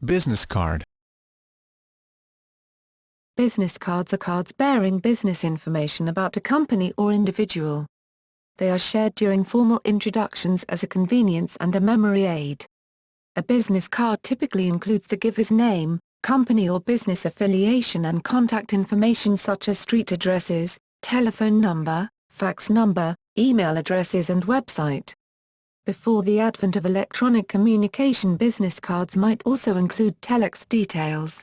Business card. Business cards are cards bearing business information about a company or individual. They are shared during formal introductions as a convenience and a memory aid. A business card typically includes the giver's name, company or business affiliation and contact information such as street addresses, telephone number, fax number, email addresses and website. Before the advent of electronic communication, business cards might also include telex details.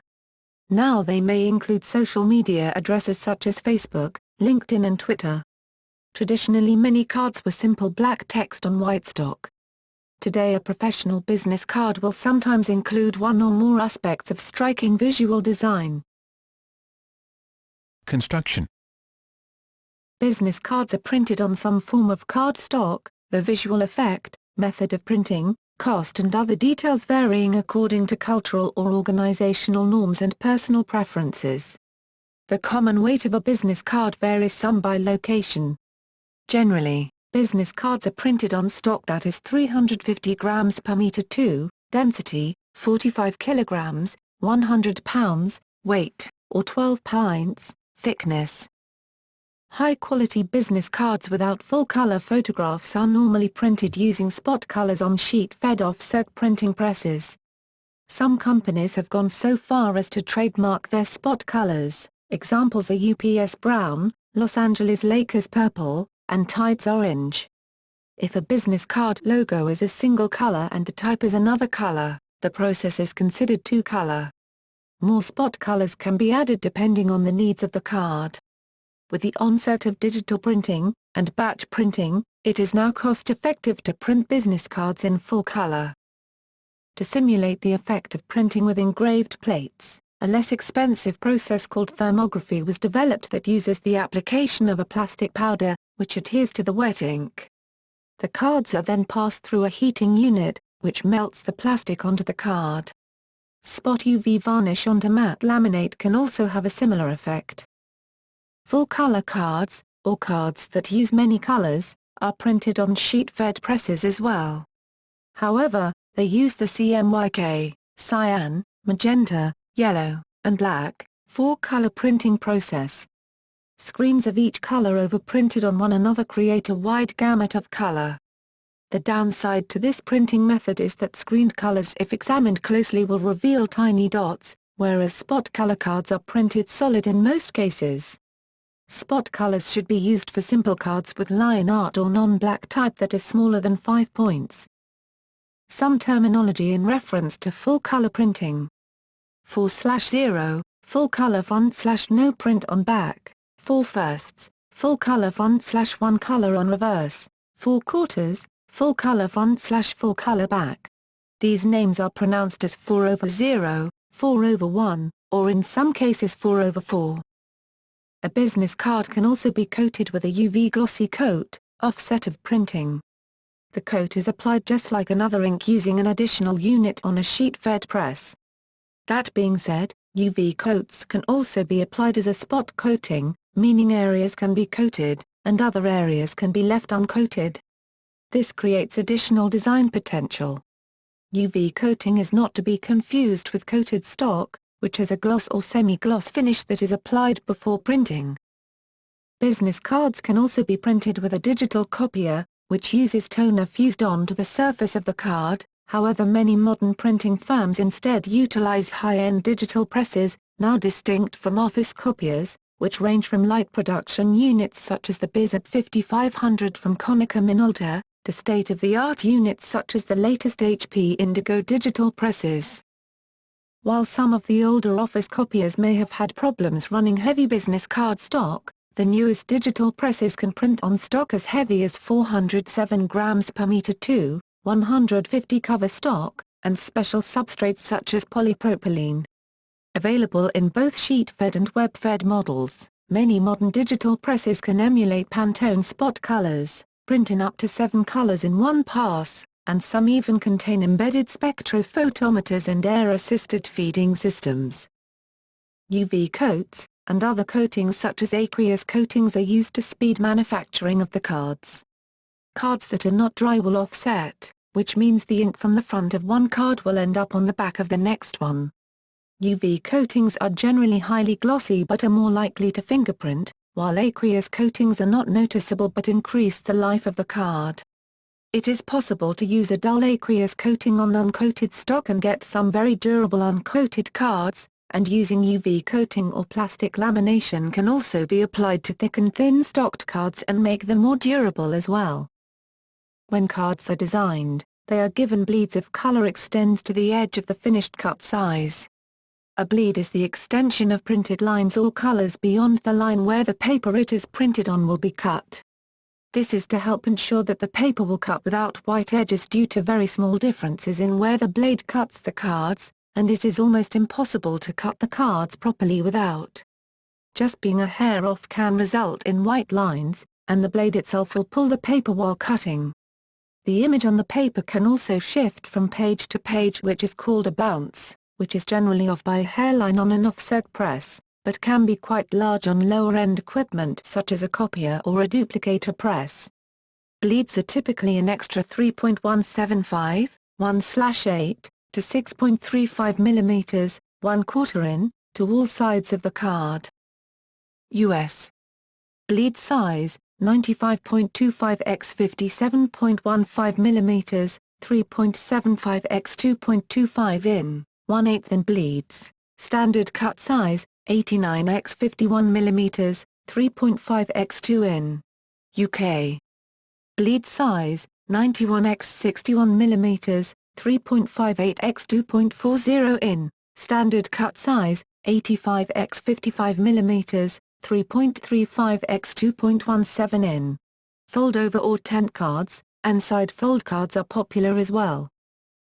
Now they may include social media addresses such as Facebook, LinkedIn and Twitter. Traditionally, many cards were simple black text on white stock. Today, a professional business card will sometimes include one or more aspects of striking visual design. Construction. Business cards are printed on some form of card stock, the visual effect, method of printing, cost and other details varying according to cultural or organizational norms and personal preferences. The common weight of a business card varies some by location. Generally, business cards are printed on stock that is 350 grams per meter 2, density, 45 kilograms, 100 pounds, weight, or 12 pints, thickness. High-quality business cards without full-color photographs are normally printed using spot colors on sheet-fed offset printing presses. Some companies have gone so far as to trademark their spot colors. Examples are UPS Brown, Los Angeles Lakers Purple, and Tides Orange. If a business card logo is a single color and the type is another color, the process is considered two-color. More spot colors can be added depending on the needs of the card. With the onset of digital printing, and batch printing, it is now cost-effective to print business cards in full color. To simulate the effect of printing with engraved plates, a less expensive process called thermography was developed that uses the application of a plastic powder, which adheres to the wet ink. The cards are then passed through a heating unit, which melts the plastic onto the card. Spot UV varnish onto matte laminate can also have a similar effect. Full-color cards, or cards that use many colors, are printed on sheet-fed presses as well. However, they use the CMYK, cyan, magenta, yellow, and black, four-color printing process. Screens of each color overprinted on one another create a wide gamut of color. The downside to this printing method is that screened colors, if examined closely, will reveal tiny dots, whereas spot color cards are printed solid in most cases. Spot colors should be used for simple cards with line art or non-black type that is smaller than 5 points. Some terminology in reference to full-color printing. 4/0, full-color font/no print on back, 4/1, full-color font/one color on reverse, 4/4, full-color font/full-color back. These names are pronounced as 4/0, 4/1, or in some cases 4/4. A business card can also be coated with a UV glossy coat, offset of printing. The coat is applied just like another ink using an additional unit on a sheet-fed press. That being said, UV coats can also be applied as a spot coating, meaning areas can be coated, and other areas can be left uncoated. This creates additional design potential. UV coating is not to be confused with coated stock, which has a gloss or semi-gloss finish that is applied before printing. Business cards can also be printed with a digital copier, which uses toner fused onto the surface of the card. However, many modern printing firms instead utilize high-end digital presses, now distinct from office copiers, which range from light production units such as the BIZ 5500 from Konica Minolta, to state-of-the-art units such as the latest HP Indigo digital presses. While some of the older office copiers may have had problems running heavy business card stock, the newest digital presses can print on stock as heavy as 407 grams per meter 2, 150 cover stock, and special substrates such as polypropylene. Available in both sheet-fed and web-fed models, many modern digital presses can emulate Pantone spot colors, print in up to 7 colors in one pass, and some even contain embedded spectrophotometers and air-assisted feeding systems. UV coats, and other coatings such as aqueous coatings are used to speed manufacturing of the cards. Cards that are not dry will offset, which means the ink from the front of one card will end up on the back of the next one. UV coatings are generally highly glossy but are more likely to fingerprint, while aqueous coatings are not noticeable but increase the life of the card. It is possible to use a dull aqueous coating on uncoated stock and get some very durable uncoated cards, and using UV coating or plastic lamination can also be applied to thick and thin stocked cards and make them more durable as well. When cards are designed, they are given bleeds if color extends to the edge of the finished cut size. A bleed is the extension of printed lines or colors beyond the line where the paper it is printed on will be cut. This is to help ensure that the paper will cut without white edges due to very small differences in where the blade cuts the cards, and it is almost impossible to cut the cards properly without. Just being a hair off can result in white lines, and the blade itself will pull the paper while cutting. The image on the paper can also shift from page to page, which is called a bounce, which is generally off by a hairline on an offset press, but can be quite large on lower-end equipment such as a copier or a duplicator press. Bleeds are typically an extra 3.175, 1/8, to 6.35 mm, 1/4 in, to all sides of the card. U.S. Bleed size, 95.25 x 57.15 mm, 3.75 x 2.25 in, 1/8 in bleeds. Standard cut size, 89 x 51 mm, 3.5 x 2 in. UK. Bleed size, 91 x 61 mm, 3.58 x 2.40 in. Standard cut size, 85 x 55 mm, 3.35 x 2.17 in. Fold-over or tent cards, and side fold cards are popular as well.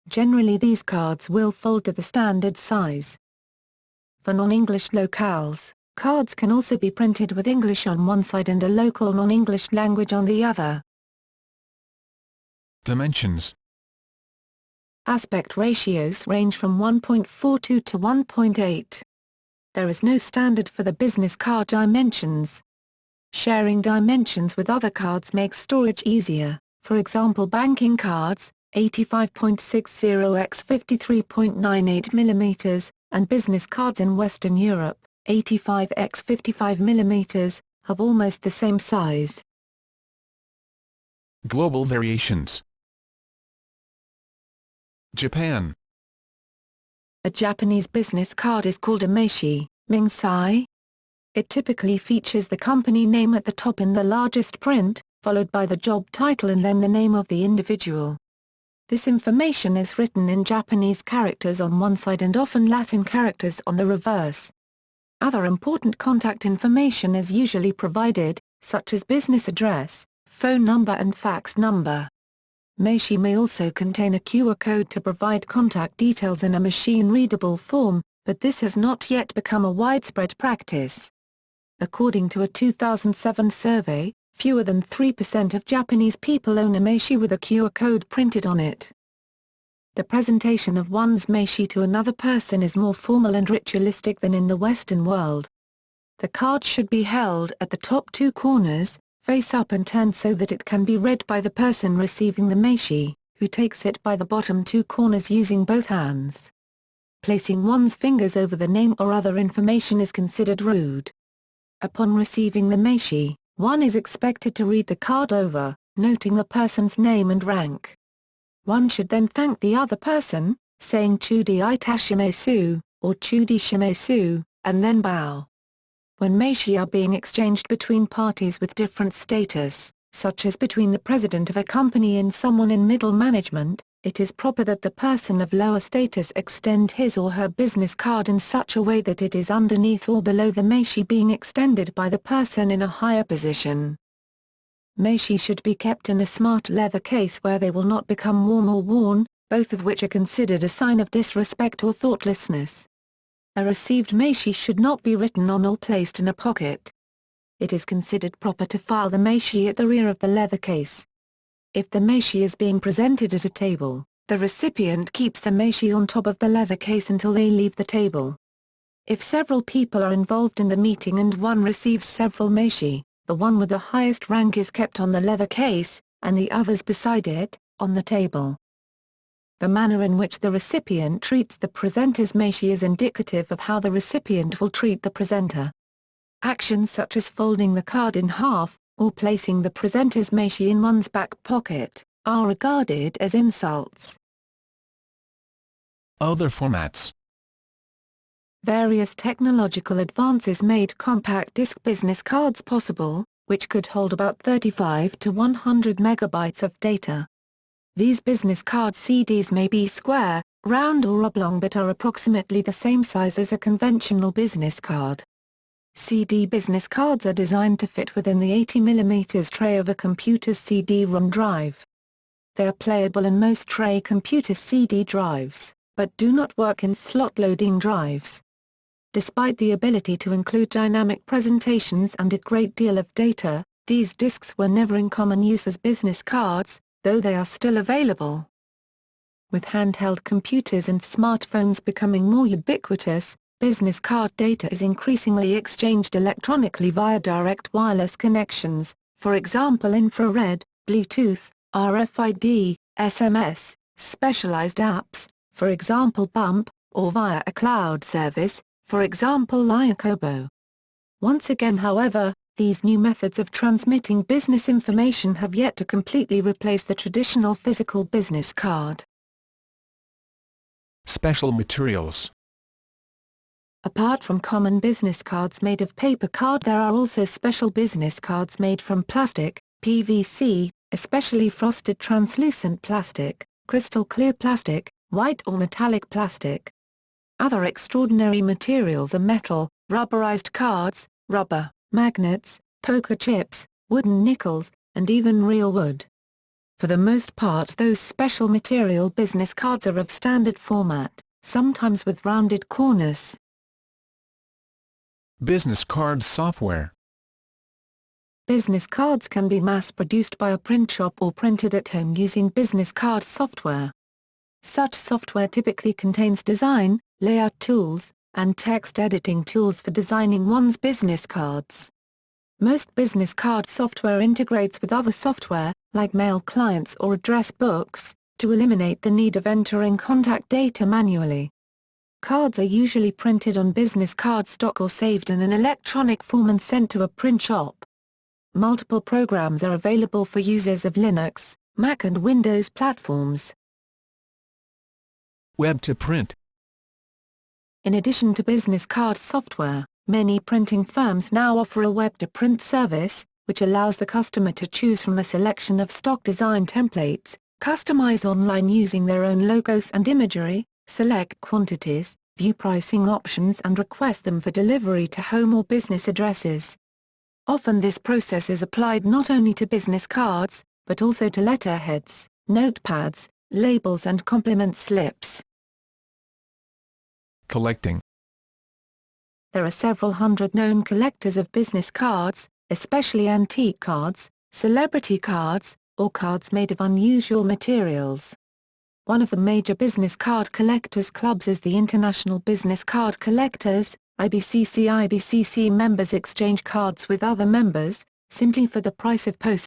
Generally these cards will fold to the standard size. For non-English locales, cards can also be printed with English on one side and a local non-English language on the other. Dimensions. Aspect ratios range from 1.42 to 1.8. There is no standard for the business card dimensions. Sharing dimensions with other cards makes storage easier, for example banking cards, 85.60 x 53.98 mm, and business cards in Western Europe, 85 x 55 mm, have almost the same size. Global variations. Japan. A Japanese business card is called a meishi, mingsai. It typically features the company name at the top in the largest print, followed by the job title and then the name of the individual. This information is written in Japanese characters on one side and often Latin characters on the reverse. Other important contact information is usually provided, such as business address, phone number and fax number. Meishi may also contain a QR code to provide contact details in a machine-readable form, but this has not yet become a widespread practice. According to a 2007 survey, fewer than 3% of Japanese people own a meishi with a QR code printed on it. The presentation of one's meishi to another person is more formal and ritualistic than in the Western world. The card should be held at the top two corners, face up and turned so that it can be read by the person receiving the meishi, who takes it by the bottom two corners using both hands. Placing one's fingers over the name or other information is considered rude. Upon receiving the meishi, one is expected to read the card over, noting the person's name and rank. One should then thank the other person, saying "Chudi itashimasu," or "Chudi shimasu," and then bow. When meishi are being exchanged between parties with different status, such as between the president of a company and someone in middle management, it is proper that the person of lower status extend his or her business card in such a way that it is underneath or below the meishi being extended by the person in a higher position. Meishi should be kept in a smart leather case where they will not become warm or worn, both of which are considered a sign of disrespect or thoughtlessness. A received meishi should not be written on or placed in a pocket. It is considered proper to file the meishi at the rear of the leather case. If the meishi is being presented at a table, the recipient keeps the meishi on top of the leather case until they leave the table. If several people are involved in the meeting and one receives several meishi, the one with the highest rank is kept on the leather case, and the others beside it, on the table. The manner in which the recipient treats the presenter's métier is indicative of how the recipient will treat the presenter. Actions such as folding the card in half, or placing the presenter's métier in one's back pocket, are regarded as insults. Other formats. Various technological advances made compact disc business cards possible, which could hold about 35 to 100 megabytes of data. These business card CDs may be square, round or oblong but are approximately the same size as a conventional business card. CD business cards are designed to fit within the 80mm tray of a computer's CD-ROM drive. They are playable in most tray computer CD drives, but do not work in slot-loading drives. Despite the ability to include dynamic presentations and a great deal of data, these discs were never in common use as business cards, though they are still available. With handheld computers and smartphones becoming more ubiquitous, business card data is increasingly exchanged electronically via direct wireless connections, for example infrared, Bluetooth, RFID, SMS, specialized apps, for example Bump, or via a cloud service, for example Liakobo. Once again however, these new methods of transmitting business information have yet to completely replace the traditional physical business card. Special materials. Apart from common business cards made of paper card, there are also special business cards made from plastic, PVC, especially frosted translucent plastic, crystal clear plastic, white or metallic plastic. Other extraordinary materials are metal, rubberized cards, rubber, magnets, poker chips, wooden nickels, and even real wood. For the most part those special material business cards are of standard format, sometimes with rounded corners. Business card software. Business cards can be mass-produced by a print shop or printed at home using business card software. Such software typically contains design, layout tools, and text editing tools for designing one's business cards. Most business card software integrates with other software, like mail clients or address books, to eliminate the need of entering contact data manually. Cards are usually printed on business card stock or saved in an electronic form and sent to a print shop. Multiple programs are available for users of Linux, Mac and Windows platforms. Web to print. In addition to business card software, many printing firms now offer a web-to-print service, which allows the customer to choose from a selection of stock design templates, customize online using their own logos and imagery, select quantities, view pricing options and request them for delivery to home or business addresses. Often this process is applied not only to business cards, but also to letterheads, notepads, labels and compliment slips. Collecting. There are several hundred known collectors of business cards, especially antique cards, celebrity cards, or cards made of unusual materials. One of the major business card collectors clubs is the International Business Card Collectors, IBCC. IBCC members exchange cards with other members, simply for the price of postage.